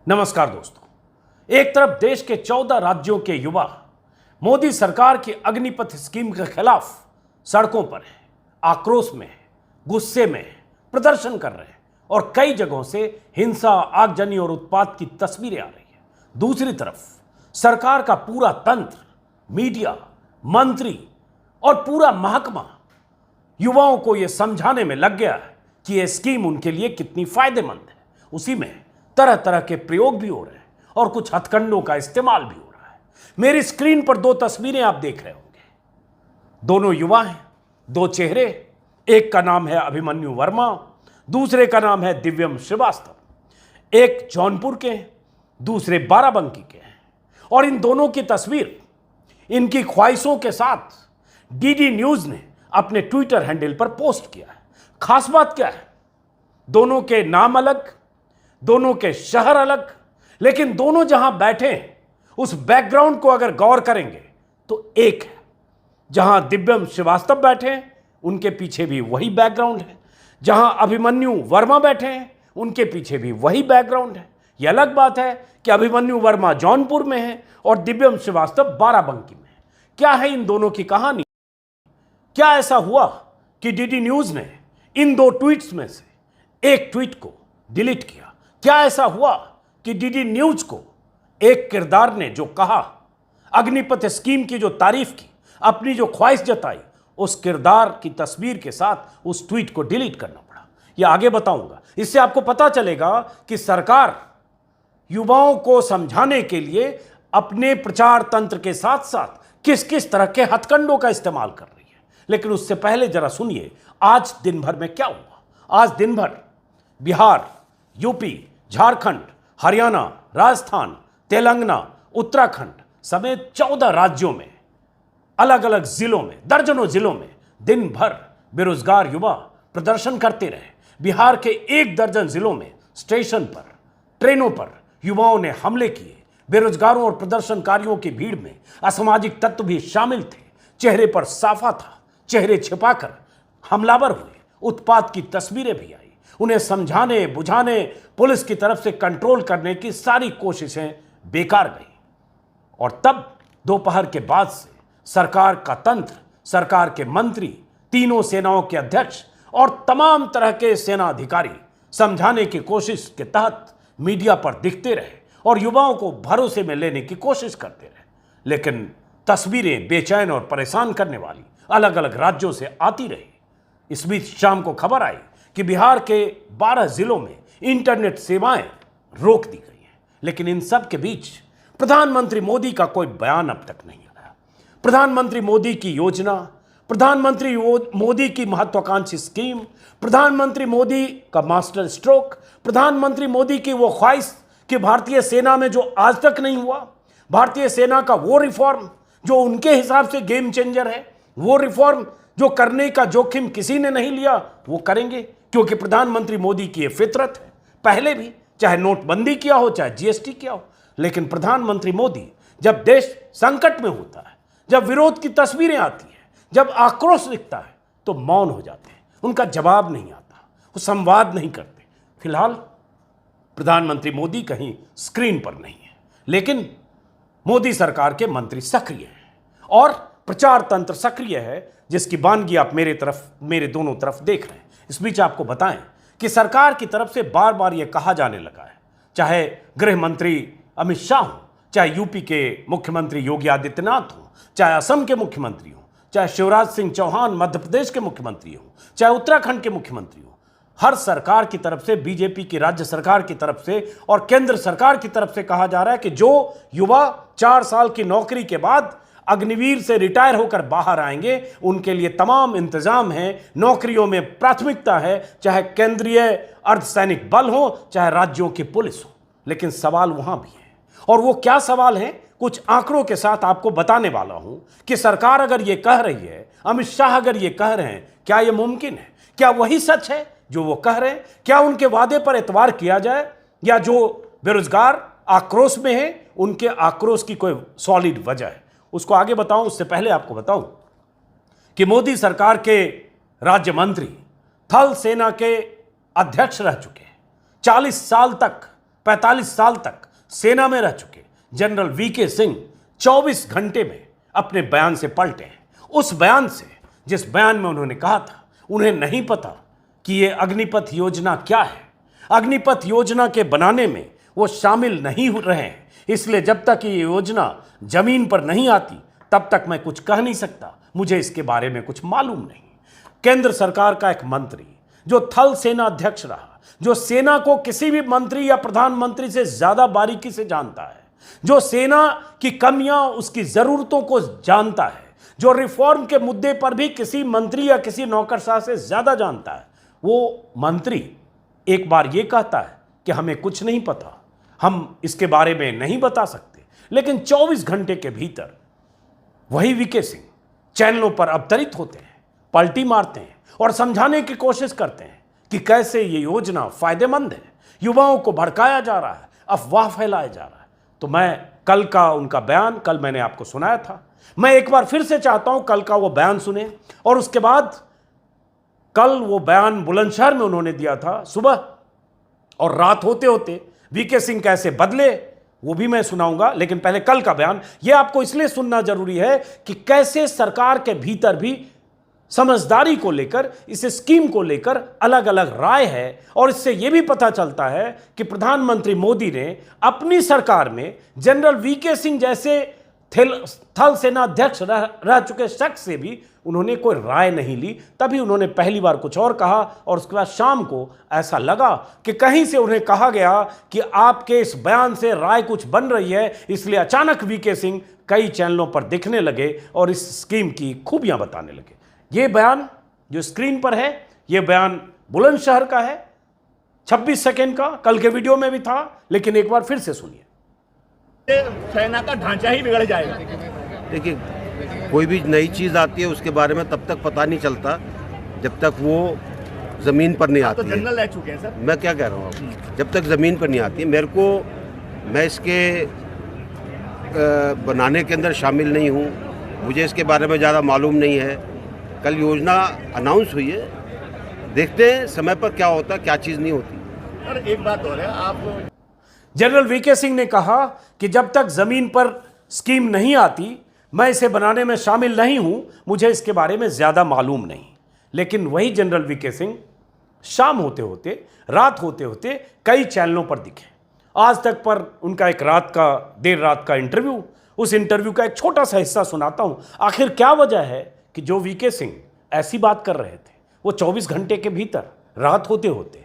नमस्कार दोस्तों। एक तरफ देश के 14 राज्यों के युवा मोदी सरकार की अग्निपथ स्कीम के खिलाफ सड़कों पर है, आक्रोश में है, गुस्से में है, प्रदर्शन कर रहे हैं और कई जगहों से हिंसा, आगजनी और उत्पात की तस्वीरें आ रही है। दूसरी तरफ सरकार का पूरा तंत्र, मीडिया, मंत्री और पूरा महकमा युवाओं को यह समझाने में लग गया है कि यह स्कीम उनके लिए कितनी फायदेमंद है। उसी में तरह तरह के प्रयोग भी हो रहे हैं और कुछ हथकंडों का इस्तेमाल भी हो रहा है। मेरी स्क्रीन पर दो तस्वीरें आप देख रहे होंगे। दोनों युवा हैं, दो चेहरे। एक का नाम है अभिमन्यु वर्मा, दूसरे का नाम है दिव्यम श्रीवास्तव। एक जौनपुर के हैं, दूसरे बाराबंकी के हैं। और इन दोनों की तस्वीर इनकी ख्वाहिशों के साथ डीडी न्यूज ने अपने ट्विटर हैंडल पर पोस्ट किया है। खास बात क्या है? दोनों के नाम अलग, दोनों के शहर अलग, लेकिन दोनों जहां बैठे हैं उस बैकग्राउंड को अगर गौर करेंगे तो एक है। जहां दिव्यम श्रीवास्तव बैठे हैं उनके पीछे भी वही बैकग्राउंड है, जहां अभिमन्यु वर्मा बैठे हैं उनके पीछे भी वही बैकग्राउंड है। यह अलग बात है कि अभिमन्यु वर्मा जौनपुर में है और दिव्यम श्रीवास्तव बाराबंकी में है। क्या है इन दोनों की कहानी? क्या ऐसा हुआ कि डीडी न्यूज ने इन दो ट्वीट्स में से एक ट्वीट को डिलीट किया? क्या ऐसा हुआ कि डीडी न्यूज को एक किरदार ने जो कहा, अग्निपथ स्कीम की जो तारीफ की, अपनी जो ख्वाहिश जताई, उस किरदार की तस्वीर के साथ उस ट्वीट को डिलीट करना पड़ा? यह आगे बताऊंगा। इससे आपको पता चलेगा कि सरकार युवाओं को समझाने के लिए अपने प्रचार तंत्र के साथ साथ किस किस तरह के हथकंडों का इस्तेमाल कर रही है। लेकिन उससे पहले जरा सुनिए आज दिन भर में क्या हुआ। आज दिन भर बिहार, यूपी, झारखंड, हरियाणा, राजस्थान, तेलंगाना, उत्तराखंड समेत 14 राज्यों में, अलग अलग जिलों में, दर्जनों जिलों में दिन भर बेरोजगार युवा प्रदर्शन करते रहे। बिहार के 1 दर्जन जिलों में स्टेशन पर, ट्रेनों पर युवाओं ने हमले किए। बेरोजगारों और प्रदर्शनकारियों की भीड़ में असामाजिक तत्व भी शामिल थे। चेहरे पर साफा था, चेहरे छिपाकर हमलावर हुए। उत्पात की तस्वीरें भी आई। उन्हें समझाने बुझाने, पुलिस की तरफ से कंट्रोल करने की सारी कोशिशें बेकार गई। और तब दोपहर के बाद से सरकार का तंत्र, सरकार के मंत्री, तीनों सेनाओं के अध्यक्ष और तमाम तरह के सेना अधिकारी समझाने की कोशिश के तहत मीडिया पर दिखते रहे और युवाओं को भरोसे में लेने की कोशिश करते रहे। लेकिन तस्वीरें बेचैन और परेशान करने वाली अलग अलग राज्यों से आती रही। इस बीच शाम को खबर आई कि बिहार के 12 जिलों में इंटरनेट सेवाएं रोक दी गई हैं। लेकिन इन सब के बीच प्रधानमंत्री मोदी का कोई बयान अब तक नहीं आया। प्रधानमंत्री मोदी की योजना, प्रधानमंत्री मोदी की महत्वाकांक्षी स्कीम, प्रधानमंत्री मोदी का मास्टर स्ट्रोक, प्रधानमंत्री मोदी की वो ख्वाहिश कि भारतीय सेना में जो आज तक नहीं हुआ, भारतीय सेना का वो रिफॉर्म जो उनके हिसाब से गेम चेंजर है, वो रिफॉर्म जो करने का जोखिम किसी ने नहीं लिया, वो करेंगे। क्योंकि प्रधानमंत्री मोदी की ये फितरत है। पहले भी चाहे नोटबंदी किया हो, चाहे जीएसटी किया हो, लेकिन प्रधानमंत्री मोदी जब देश संकट में होता है, जब विरोध की तस्वीरें आती हैं, जब आक्रोश दिखता है, तो मौन हो जाते हैं। उनका जवाब नहीं आता, वो संवाद नहीं करते। फिलहाल प्रधानमंत्री मोदी कहीं स्क्रीन पर नहीं है, लेकिन मोदी सरकार के मंत्री सक्रिय हैं और प्रचार तंत्र सक्रिय है, जिसकी वानगी आप मेरे दोनों तरफ देख रहे हैं। इस बीच आपको बताएं कि सरकार की तरफ से बार बार यह कहा जाने लगा है, चाहे गृह मंत्री अमित शाह हो, चाहे यूपी के मुख्यमंत्री योगी आदित्यनाथ हो, चाहे असम के मुख्यमंत्री हो, चाहे शिवराज सिंह चौहान मध्य प्रदेश के मुख्यमंत्री हो, चाहे उत्तराखंड के मुख्यमंत्री हो, हर सरकार की तरफ से, बीजेपी की राज्य सरकार की तरफ से और केंद्र सरकार की तरफ से कहा जा रहा है कि जो युवा 4 साल की नौकरी के बाद अग्निवीर से रिटायर होकर बाहर आएंगे, उनके लिए तमाम इंतजाम है। नौकरियों में प्राथमिकता है, चाहे केंद्रीय अर्धसैनिक बल हो, चाहे राज्यों की पुलिस हो। लेकिन सवाल वहां भी है, और वो क्या सवाल है, कुछ आंकड़ों के साथ आपको बताने वाला हूं कि सरकार अगर ये कह रही है, अमित शाह अगर ये कह रहे हैं, क्या यह मुमकिन है? क्या वही सच है जो वो कह रहे हैं? क्या उनके वादे पर एतबार किया जाए, या जो बेरोजगार आक्रोश में है उनके आक्रोश की कोई सॉलिड वजह है? उसको आगे बताऊं, उससे पहले आपको बताऊं कि मोदी सरकार के राज्य मंत्री थल सेना के अध्यक्ष रह चुके हैं। 40 साल तक 45 साल तक सेना में रह चुके जनरल वीके सिंह 24 घंटे में अपने बयान से पलटे हैं। उस बयान से, जिस बयान में उन्होंने कहा था उन्हें नहीं पता कि ये अग्निपथ योजना क्या है, अग्निपथ योजना के बनाने में वो शामिल नहीं हो रहे हैं, इसलिए जब तक ये योजना जमीन पर नहीं आती तब तक मैं कुछ कह नहीं सकता, मुझे इसके बारे में कुछ मालूम नहीं। केंद्र सरकार का एक मंत्री जो थल सेना अध्यक्ष रहा, जो सेना को किसी भी मंत्री या प्रधानमंत्री से ज्यादा बारीकी से जानता है, जो सेना की कमियां, उसकी जरूरतों को जानता है, जो रिफॉर्म के मुद्दे पर भी किसी मंत्री या किसी नौकरशाह से ज्यादा जानता है, वो मंत्री एक बार ये कहता है कि हमें कुछ नहीं पता, हम इसके बारे में नहीं बता सकते। लेकिन 24 घंटे के भीतर वही वीके सिंह चैनलों पर अवतरित होते हैं, पलटी मारते हैं और समझाने की कोशिश करते हैं कि कैसे ये योजना फायदेमंद है, युवाओं को भड़काया जा रहा है, अफवाह फैलाया जा रहा है। तो मैं कल का उनका बयान, कल मैंने आपको सुनाया था, मैं एक बार फिर से चाहता हूं कल का वो बयान सुने। और उसके बाद कल वो बयान बुलंदशहर में उन्होंने दिया था सुबह, और रात होते होते वीके सिंह कैसे बदले वो भी मैं सुनाऊंगा। लेकिन पहले कल का बयान, ये आपको इसलिए सुनना जरूरी है कि कैसे सरकार के भीतर भी समझदारी को लेकर, इस स्कीम को लेकर अलग अलग राय है। और इससे यह भी पता चलता है कि प्रधानमंत्री मोदी ने अपनी सरकार में जनरल वीके सिंह जैसे थल सेना अध्यक्ष रह चुके शख्स से भी उन्होंने कोई राय नहीं ली। तभी उन्होंने पहली बार कुछ और कहा और उसके बाद शाम को ऐसा लगा कि कहीं से उन्हें कहा गया कि आपके इस बयान से राय कुछ बन रही है, इसलिए अचानक वीके सिंह कई चैनलों पर दिखने लगे और इस स्कीम की खूबियां बताने लगे। ये बयान जो स्क्रीन पर है, ये बयान बुलंदशहर का है, 26 सेकेंड का, कल के वीडियो में भी था, लेकिन एक बार फिर से सुनिए। सेना का ढांचा ही बिगड़ जाएगा। देखिए, कोई भी नई चीज़ आती है उसके बारे में तब तक पता नहीं चलता जब तक वो ज़मीन पर नहीं आती है। तो जनरल रह चुके हैं सर। मैं क्या कह रहा हूँ, जब तक ज़मीन पर नहीं आती है, मैं इसके बनाने के अंदर शामिल नहीं हूँ, मुझे इसके बारे में ज़्यादा मालूम नहीं है। कल योजना अनाउंस हुई है, देखते हैं समय पर क्या होता है, क्या चीज़ नहीं होती। सर एक बात और है, आप जनरल वीके सिंह ने कहा कि जब तक जमीन पर स्कीम नहीं आती मैं इसे बनाने में शामिल नहीं हूं, मुझे इसके बारे में ज्यादा मालूम नहीं। लेकिन वही जनरल वीके सिंह शाम होते होते, रात होते होते कई चैनलों पर दिखे। आज तक पर उनका एक देर रात का इंटरव्यू, उस इंटरव्यू का एक छोटा सा हिस्सा सुनाता हूं। आखिर क्या वजह है कि जो वीके सिंह ऐसी बात कर रहे थे, वो 24 घंटे के भीतर रात होते होते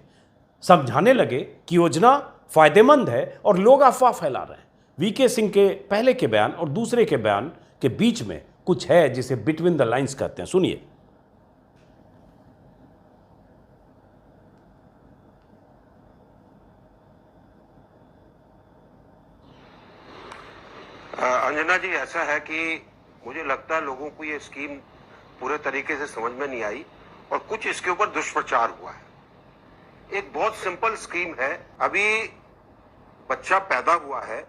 समझाने लगे कि योजना फायदेमंद है और लोग अफवाह फैला रहे हैं। वीके सिंह के पहले के बयान और दूसरे के बयान के बीच में कुछ है जिसे बिटवीन द लाइंस कहते हैं, सुनिए। अंजना जी, ऐसा है कि मुझे लगता है लोगों को ये स्कीम पूरे तरीके से समझ में नहीं आई और कुछ इसके ऊपर दुष्प्रचार हुआ है। एक बहुत सिंपल स्कीम है, अभी बच्चा पैदा हुआ है,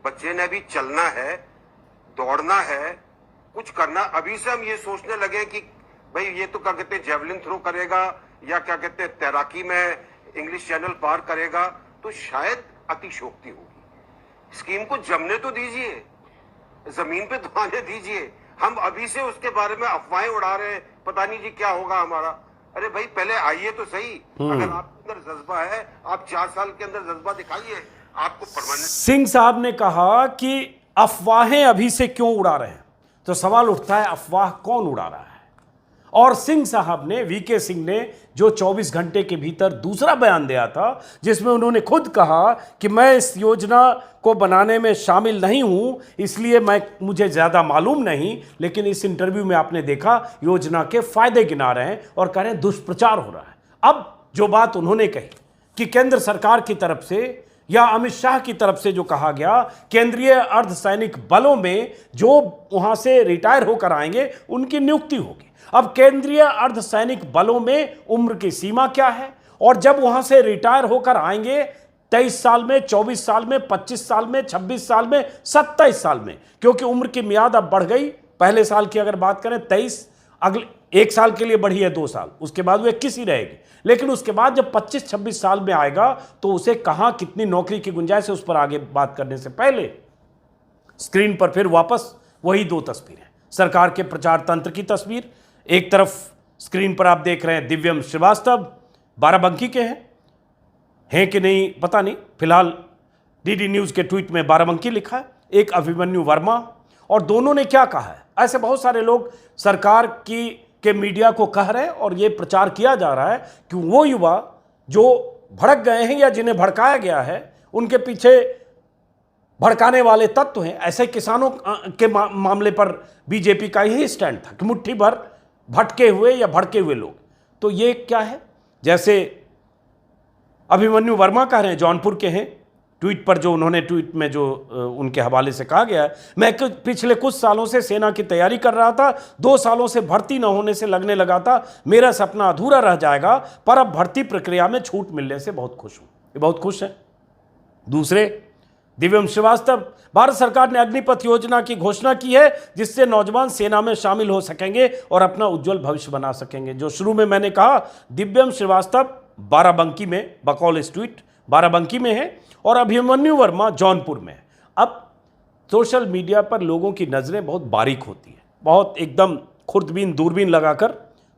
बच्चे ने अभी चलना है, दौड़ना है, कुछ करना। अभी से हम ये सोचने लगे कि भाई ये तो क्या कहते हैं जेवलिन थ्रो करेगा या क्या कहते हैं तैराकी में इंग्लिश चैनल पार करेगा, तो शायद अतिशोक्ति होगी। स्कीम को जमने तो दीजिए, जमीन पे तो आने दीजिए। हम अभी से उसके बारे में अफवाहें उड़ा रहे हैं, पता नहीं जी क्या होगा हमारा। अरे भाई पहले आइए तो सही। अगर आपके अंदर जज्बा है, आप 4 साल के अंदर जज्बा दिखाइए, आपको परमानेंट। सिंह साहब ने कहा कि अफवाहें अभी से क्यों उड़ा रहे हैं, तो सवाल उठता है अफवाह कौन उड़ा रहा है। और सिंह साहब ने, वीके सिंह ने जो 24 घंटे के भीतर दूसरा बयान दिया था जिसमें उन्होंने खुद कहा कि मैं इस योजना को बनाने में शामिल नहीं हूं, इसलिए मुझे ज्यादा मालूम नहीं। लेकिन इस इंटरव्यू में आपने देखा योजना के फायदे गिना रहे हैं और कह रहे हैं दुष्प्रचार हो रहा है। अब जो बात उन्होंने कही कि केंद्र सरकार की तरफ से या अमित शाह की तरफ से जो कहा गया, केंद्रीय अर्धसैनिक बलों में जो वहां से रिटायर होकर आएंगे उनकी नियुक्ति होगी। अब केंद्रीय अर्धसैनिक बलों में उम्र की सीमा क्या है, और जब वहां से रिटायर होकर आएंगे 23 साल में, 24 साल में, 25 साल में, 26 साल में, 27 साल में, क्योंकि उम्र की मियाद अब बढ़ गई। पहले साल की अगर बात करें 23, अगले 1 साल के लिए बढ़ी है 2 साल, उसके बाद वो 21 ही रहेगी। लेकिन उसके बाद जब 25-26 साल में आएगा तो उसे कहां कितनी नौकरी की गुंजाइश है, उस पर आगे बात करने से पहले स्क्रीन पर फिर वापस वही 2 तस्वीरें, सरकार के प्रचार तंत्र की तस्वीर। एक तरफ स्क्रीन पर आप देख रहे हैं दिव्यम श्रीवास्तव, बाराबंकी के हैं कि नहीं पता नहीं, फिलहाल डीडी न्यूज़ के ट्वीट में बाराबंकी लिखा है, एक अभिमन्यु वर्मा। और दोनों ने क्या कहा है, ऐसे बहुत सारे लोग सरकार के मीडिया को कह रहे हैं और ये प्रचार किया जा रहा है कि वो युवा जो भड़क गए हैं या जिन्हें भड़काया गया है, उनके पीछे भड़काने वाले तत्व हैं। ऐसे किसानों के मामले पर बीजेपी का यही स्टैंड था कि मुट्ठी भर भटके हुए या भड़के हुए लोग। तो ये क्या है, जैसे अभिमन्यु वर्मा कह रहे हैं, जौनपुर के हैं, ट्वीट पर जो उन्होंने ट्वीट में जो उनके हवाले से कहा गया है, मैं पिछले कुछ सालों से सेना की तैयारी कर रहा था, 2 सालों से भर्ती न होने से लगने लगा था मेरा सपना अधूरा रह जाएगा, पर अब भर्ती प्रक्रिया में छूट मिलने से बहुत खुश हूं। ये बहुत खुश है। दूसरे दिव्यम श्रीवास्तव, भारत सरकार ने अग्निपथ योजना की घोषणा की है जिससे नौजवान सेना में शामिल हो सकेंगे और अपना उज्जवल भविष्य बना सकेंगे। जो शुरू में मैंने कहा, दिव्यम श्रीवास्तव बाराबंकी में, बकौल इस ट्वीट बाराबंकी में है और अभिमन्यु वर्मा जौनपुर में है। अब सोशल मीडिया पर लोगों की नज़रें बहुत बारीक होती हैं, बहुत एकदम खुर्दबीन दूरबीन लगाकर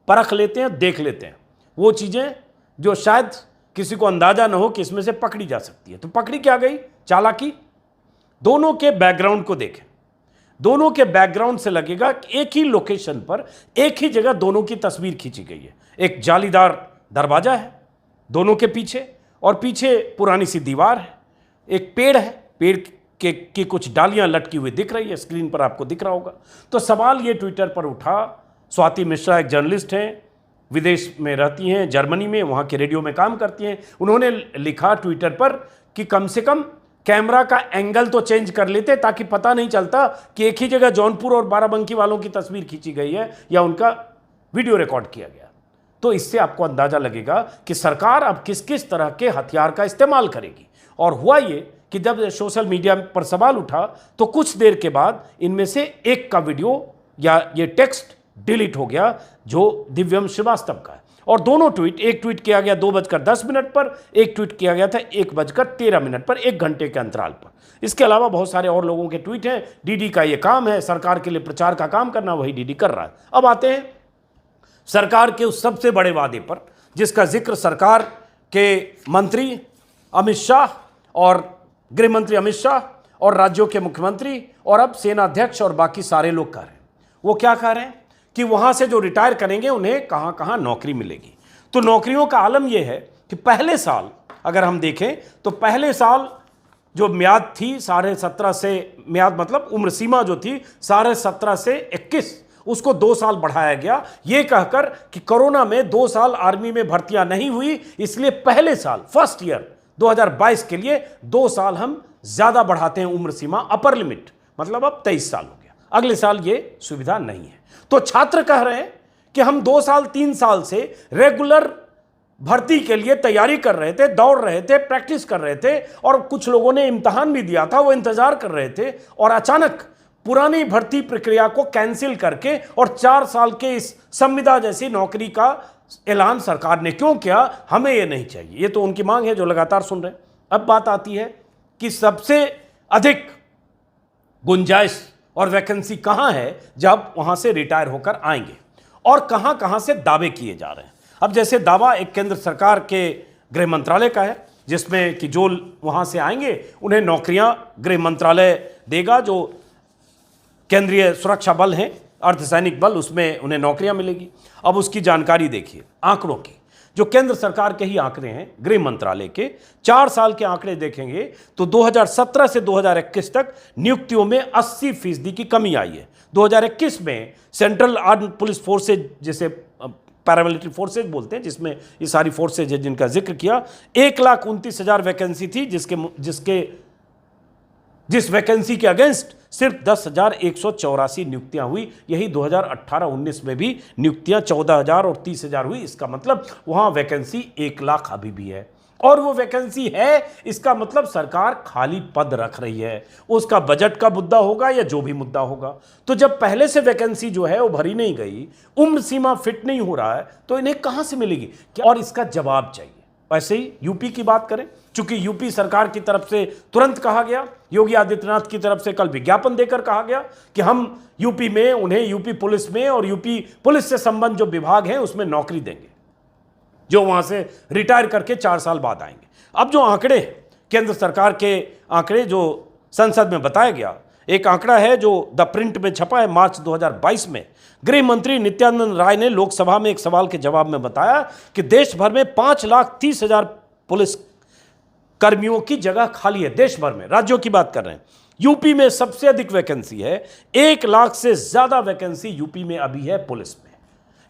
परख लेते हैं, देख लेते हैं वो चीज़ें जो शायद किसी को अंदाजा न हो कि इसमें से पकड़ी जा सकती है। तो पकड़ी क्या गई, चालाकी। दोनों के बैकग्राउंड को देखें, दोनों के बैकग्राउंड से लगेगा कि एक ही लोकेशन पर एक ही जगह दोनों की तस्वीर खींची गई है। एक जालीदार दरवाजा है दोनों के पीछे और पीछे पुरानी सी दीवार है, एक पेड़ है, पेड़ की कुछ डालियां लटकी हुई दिख रही है, स्क्रीन पर आपको दिख रहा होगा। तो सवाल ये ट्विटर पर उठा, स्वाति मिश्रा एक जर्नलिस्ट हैं, विदेश में रहती हैं, जर्मनी में, वहाँ के रेडियो में काम करती हैं। उन्होंने लिखा ट्विटर पर कि कम से कम कैमरा का एंगल तो चेंज कर लेते ताकि पता नहीं चलता कि एक ही जगह जौनपुर और बाराबंकी वालों की तस्वीर खींची गई है या उनका वीडियो रिकॉर्ड किया गया। तो इससे आपको अंदाजा लगेगा कि सरकार अब किस किस तरह के हथियार का इस्तेमाल करेगी। और हुआ ये कि जब सोशल मीडिया पर सवाल उठा तो कुछ देर के बाद इनमें से एक का वीडियो या ये टेक्स्ट डिलीट हो गया जो दिव्यम श्रीवास्तव का है। और दोनों ट्वीट, एक ट्वीट किया गया 2:10 पर, एक ट्वीट किया गया था 1:13 पर, 1 घंटे के अंतराल पर। इसके अलावा बहुत सारे और लोगों के ट्वीट हैं। डीडी का ये काम है, सरकार के लिए प्रचार का काम करना, वही डीडी कर रहा है। अब आते हैं सरकार के उस सबसे बड़े वादे पर जिसका जिक्र सरकार के मंत्री अमित शाह और गृह मंत्री अमित शाह और राज्यों के मुख्यमंत्री और अब सेनाध्यक्ष और बाकी सारे लोग कर रहे हैं। वो क्या कह रहे हैं कि वहां से जो रिटायर करेंगे उन्हें कहां कहां नौकरी मिलेगी। तो नौकरियों का आलम यह है कि पहले साल अगर हम देखें तो पहले साल जो म्याद थी 17.5 से, म्याद मतलब उम्र सीमा जो थी 17.5 से 21, उसको 2 साल बढ़ाया गया, ये कहकर कि कोरोना में 2 साल आर्मी में भर्तियां नहीं हुई, इसलिए पहले साल फर्स्ट ईयर 2022 के लिए 2 साल हम ज्यादा बढ़ाते हैं उम्र सीमा, अपर लिमिट, मतलब अब 23 साल हो गया। अगले साल ये सुविधा नहीं है। तो छात्र कह रहे हैं कि हम 2 साल 3 साल से रेगुलर भर्ती के लिए तैयारी कर रहे थे, दौड़ रहे थे, प्रैक्टिस कर रहे थे और कुछ लोगों ने इम्तिहान भी दिया था, वो इंतजार कर रहे थे और अचानक पुरानी भर्ती प्रक्रिया को कैंसिल करके और 4 साल के इस संविदा जैसी नौकरी का ऐलान सरकार ने क्यों किया, हमें ये नहीं चाहिए। ये तो उनकी मांग है जो लगातार सुन रहे हैं। अब बात आती है कि सबसे अधिक गुंजाइश और वैकेंसी कहां है जब वहां से रिटायर होकर आएंगे और कहां कहां से दावे किए जा रहे हैं। अब जैसे दावा एक केंद्र सरकार के गृह मंत्रालय का है जिसमें कि जो वहां से आएंगे उन्हें नौकरियां गृह मंत्रालय देगा, जो केंद्रीय सुरक्षा बल हैं, अर्धसैनिक बल, उसमें उन्हें नौकरियां मिलेगी। अब उसकी जानकारी देखिए आंकड़ों की, जो केंद्र सरकार के ही आंकड़े हैं, गृह मंत्रालय के 4 साल के आंकड़े देखेंगे तो 2017 से 2021 तक नियुक्तियों में 80% की कमी आई है। 2021 में सेंट्रल आर्म पुलिस फोर्सेज, जिसे पैरामिलिट्री फोर्सेज बोलते हैं, जिसमें ये सारी फोर्सेज है जिनका जिक्र किया, 1,29,000 वैकेंसी थी, जिस वैकेंसी के अगेंस्ट सिर्फ 10,184 नियुक्तियां हुई। यही 2018-19 में भी नियुक्तियां 14,000 और 30,000 हुई। इसका मतलब वहां वैकेंसी 1 लाख अभी भी है। और वो वैकेंसी है, इसका मतलब सरकार खाली पद रख रही है। उसका बजट का मुद्दा होगा या जो भी मुद्दा होगा। तो जब पहले से वैकेंसी जो है वो भरी नहीं गई, उम्र सीमा फिट नहीं हो रहा है, तो इन्हें कहां से मिलेगी क्या? और इसका जवाब चाहिए। वैसे ही यूपी की बात करें, चूंकि यूपी सरकार की तरफ से तुरंत कहा गया, योगी आदित्यनाथ की तरफ से कल विज्ञापन देकर कहा गया कि हम यूपी में उन्हें यूपी पुलिस में और यूपी पुलिस से संबंध जो विभाग हैं उसमें नौकरी देंगे, जो वहां से रिटायर करके 4 साल बाद आएंगे। अब जो आंकड़े, केंद्र सरकार के आंकड़े जो संसद में बताया गया, एक आंकड़ा है जो द प्रिंट में छपा है मार्च 2022 में। गृह मंत्री नित्यानंद राय ने लोकसभा में एक सवाल के जवाब में बताया कि देश भर में 5,30,000 पुलिस कर्मियों की जगह खाली है। देश भर में, राज्यों की बात कर रहे हैं। यूपी में सबसे अधिक वैकेंसी है, 1 लाख से ज्यादा वैकेंसी यूपी में अभी है पुलिस में।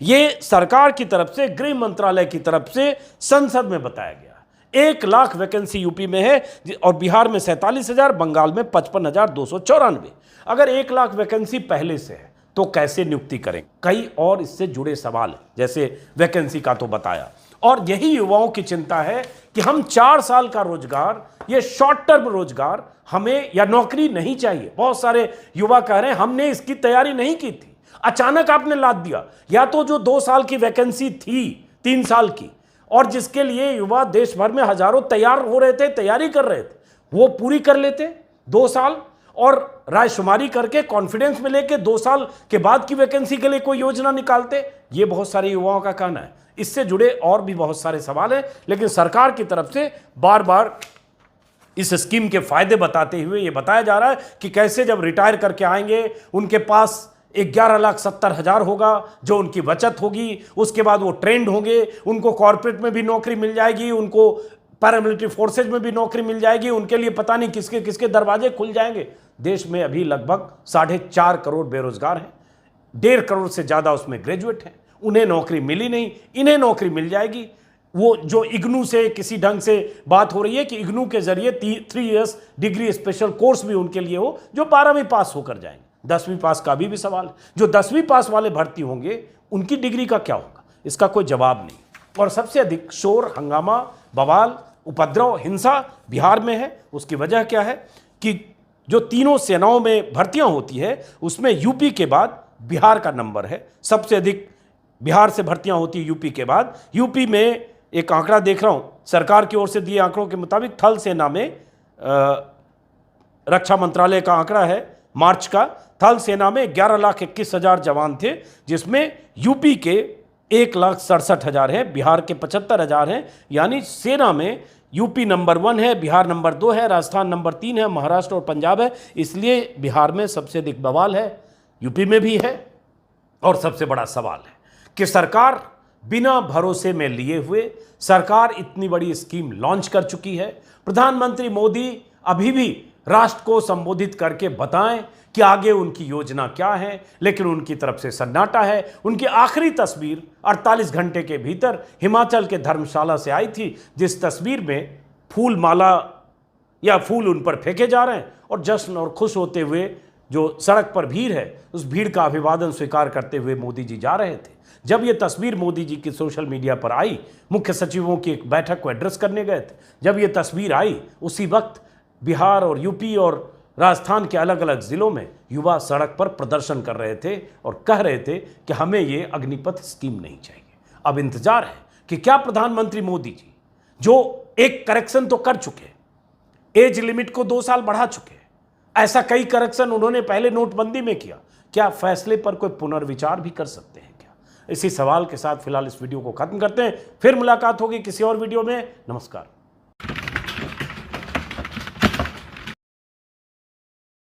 यह सरकार की तरफ से, गृह मंत्रालय की तरफ से संसद में बताया गया। 1 लाख वैकेंसी यूपी में है और बिहार में 47,000, बंगाल में 55,294। अगर 1 लाख वैकेंसी पहले से है तो कैसे नियुक्ति करें? कई और इससे जुड़े सवाल हैं, जैसे वैकेंसी का तो बताया। और यही युवाओं की चिंता है कि हम 4 साल का रोजगार, ये शॉर्ट टर्म रोजगार हमें, या नौकरी नहीं चाहिए। बहुत सारे युवा कह रहे हैं हमने इसकी तैयारी नहीं की थी, अचानक आपने लाद दिया। या तो जो 2 साल की वैकेंसी थी, 3 साल की, और जिसके लिए युवा देश भर में हजारों तैयार हो रहे थे, तैयारी कर रहे थे, वो पूरी कर लेते 2 साल और रायशुमारी करके कॉन्फिडेंस में लेके 2 साल के बाद की वैकेंसी के लिए कोई योजना निकालते। ये बहुत सारे युवाओं का कहना है। इससे जुड़े और भी बहुत सारे सवाल हैं, लेकिन सरकार की तरफ से बार बार इस स्कीम के फायदे बताते हुए ये बताया जा रहा है कि कैसे जब रिटायर करके आएंगे उनके पास 11,70,000 होगा जो उनकी बचत होगी। उसके बाद वो ट्रेंड होंगे, उनको कॉर्पोरेट में भी नौकरी मिल जाएगी, उनको पैरामिलिट्री फोर्सेज में भी नौकरी मिल जाएगी। उनके लिए पता नहीं किसके किसके दरवाजे खुल जाएंगे। देश में अभी लगभग 4.5 करोड़ बेरोजगार हैं, 1.5 करोड़ से ज़्यादा उसमें ग्रेजुएट हैं। उन्हें नौकरी मिली नहीं, इन्हें नौकरी मिल जाएगी। वो जो इग्नू से किसी ढंग से बात हो रही है कि इग्नू के जरिए 3 इयर्स डिग्री स्पेशल कोर्स भी उनके लिए हो, जो 12वीं पास होकर जाएंगे। 10वीं पास का भी सवाल है। जो 10वीं पास वाले भर्ती होंगे उनकी डिग्री का क्या होगा? इसका कोई जवाब नहीं। और सबसे अधिक शोर, हंगामा, बवाल, उपद्रव, हिंसा बिहार में है। उसकी वजह क्या है कि जो तीनों सेनाओं में भर्तियां होती है उसमें यूपी के बाद बिहार का नंबर है। सबसे अधिक बिहार से भर्तियां होती है यूपी के बाद। यूपी में एक आंकड़ा देख रहा हूं, सरकार की ओर से दिए आंकड़ों के मुताबिक थल सेना में, रक्षा मंत्रालय का आंकड़ा है मार्च का, थल सेना में 11,21,000 जवान थे, जिसमें यूपी के 1,67,000 है, बिहार के 75,000 हैं। यानी सेना में यूपी नंबर 1 है, बिहार नंबर 2 है, राजस्थान नंबर 3 है, महाराष्ट्र और पंजाब है। इसलिए बिहार में सबसे अधिक बवाल है, यूपी में भी है। और सबसे बड़ा सवाल है कि सरकार बिना भरोसे में लिए हुए, सरकार इतनी बड़ी स्कीम लॉन्च कर चुकी है। प्रधानमंत्री मोदी अभी भी राष्ट्र को संबोधित करके बताएं कि आगे उनकी योजना क्या है, लेकिन उनकी तरफ से सन्नाटा है। उनकी आखिरी तस्वीर 48 घंटे के भीतर हिमाचल के धर्मशाला से आई थी, जिस तस्वीर में फूल माला या फूल उन पर फेंके जा रहे हैं और जश्न और खुश होते हुए जो सड़क पर भीड़ है, उस भीड़ का अभिवादन स्वीकार करते हुए मोदी जी जा रहे थे। जब ये तस्वीर मोदी जी की सोशल मीडिया पर आई, मुख्य सचिवों की एक बैठक को एड्रेस करने गए थे, जब ये तस्वीर आई उसी वक्त बिहार और यूपी और राजस्थान के अलग अलग जिलों में युवा सड़क पर प्रदर्शन कर रहे थे और कह रहे थे कि हमें ये अग्निपथ स्कीम नहीं चाहिए। अब इंतजार है कि क्या प्रधानमंत्री मोदी जी, जो एक करेक्शन तो कर चुके, एज लिमिट को 2 साल बढ़ा चुके, ऐसा कई करेक्शन उन्होंने पहले नोटबंदी में किया, क्या फैसले पर कोई पुनर्विचार भी कर सकते हैं क्या? इसी सवाल के साथ फिलहाल इस वीडियो को खत्म करते हैं। फिर मुलाकात होगी किसी और वीडियो में। नमस्कार।